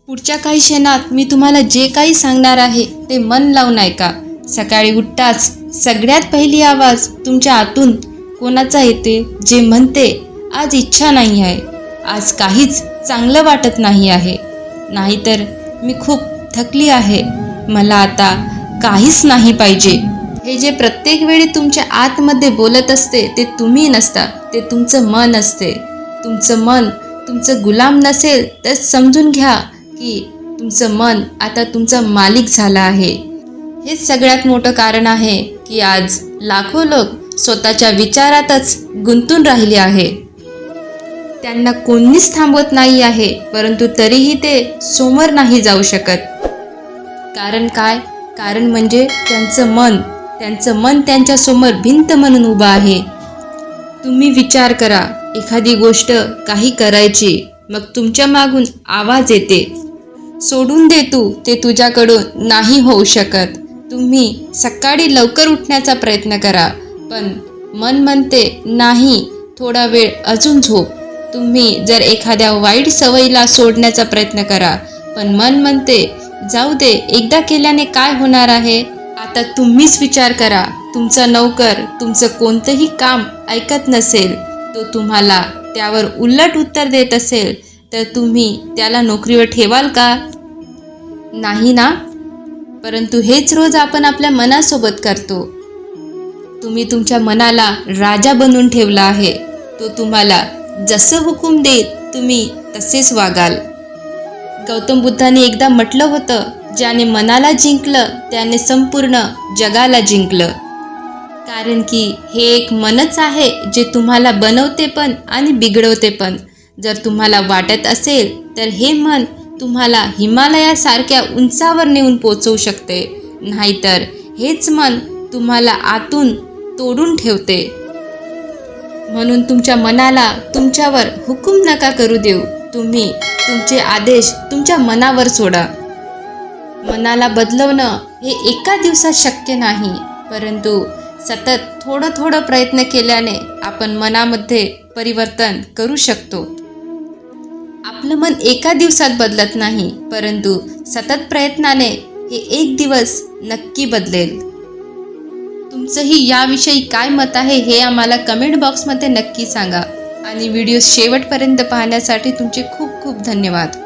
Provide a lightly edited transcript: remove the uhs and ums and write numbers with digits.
पुढच्या काही क्षणात मी तुम्हाला जे काही सांगणार आहे ते मन लावून ऐका. सकाळी उठताच सगळ्यात पहिली आवाज तुमच्या आतून कोणाचा येते, जे म्हणते आज इच्छा नाही आहे, आज काहीच चांगलं वाटत नाही आहे, नाहीतर मी खूप थकली आहे, मला आता काहीच नाही पाहिजे. हे जे प्रत्येक वेळी तुमच्या आतमध्ये बोलत असते ते तुम्ही नसता, ते तुमचं मन असते. तुमचं मन तुमचं गुलाम नसेल तर समजून घ्या की तुमचं मन आता तुमचा मालिक झाला आहे. हेच सगळ्यात मोठं कारण आहे की आज लाखो लोक स्वतःच्या विचारातच गुंतून राहिले आहे. त्यांना कोणीच थांबवत नाही आहे, परंतु तरीही ते समोर नाही जाऊ शकत. कारण काय? कारण म्हणजे त्यांचं मन त्यांच्यासमोर भिंत म्हणून उभं आहे. तुम्ही विचार करा, एखादी गोष्ट काही करायची, मग तुमच्या मागून आवाज येते, सोडून दे तू, ते तुझ्याकडून नाही होऊ शकत. तुम्ही सकाळी लवकर उठण्याचा प्रयत्न करा, पण मन म्हणते नाही, थोडा वेळ अजून झोप. तुम्ही जर एखाद्या वाईट सवयीला सोडण्याचा प्रयत्न करा, पण मन म्हणते जाऊ दे, एकदा केल्याने काय होणार आहे. आता तुम्हीच विचार करा, तुमचा नौकर तुमचं कोणतंही काम ऐकत नसेल, तो तुम्हाला त्यावर उलट उत्तर देत असेल, तर तुम्ही त्याला नोकरीवर ठेवाल का? नाही ना. परंतु हेच रोज आपण आपल्या मनासोबत करतो. तुम्ही तुमच्या मनाला राजा बनवून ठेवला आहे. तो तुम्हाला जसं हुकूम देईल तुम्ही तसेच वागाल. गौतम बुद्धाने एकदा म्हटलं होतं, ज्याने मनाला जिंकलं त्याने संपूर्ण जगाला जिंकलं. कारण की हे एक मनच आहे जे तुम्हाला बनवते पण आणि बिघडवते पण. जर तुम्हाला वाटत असेल तर हे मन तुम्हाला हिमालयासारख्या उंचावर नेऊन पोचवू शकते, नाहीतर हेच मन तुम्हाला आतून तोडून ठेवते. म्हणून तुमच्या मनाला तुमच्यावर हुकूम नका करू देऊ. तुम्ही तुमचे आदेश तुमच्या मनावर सोडा. मनाला बदलवणं हे एका दिवसात शक्य नाही, परंतु सतत थोडं प्रयत्न केल्याने आपण मनामध्ये परिवर्तन करू शकतो. आपलं मन एका दिवसात बदलत नाही, परंतु सतत प्रयत्नाने हे एक दिवस नक्की बदलेल. तुमचंही याविषयी काय मत आहे हे आम्हाला कमेंट बॉक्समध्ये नक्की सांगा. आणि व्हिडिओ शेवटपर्यंत पाहण्यासाठी तुमचे खूप खूप धन्यवाद.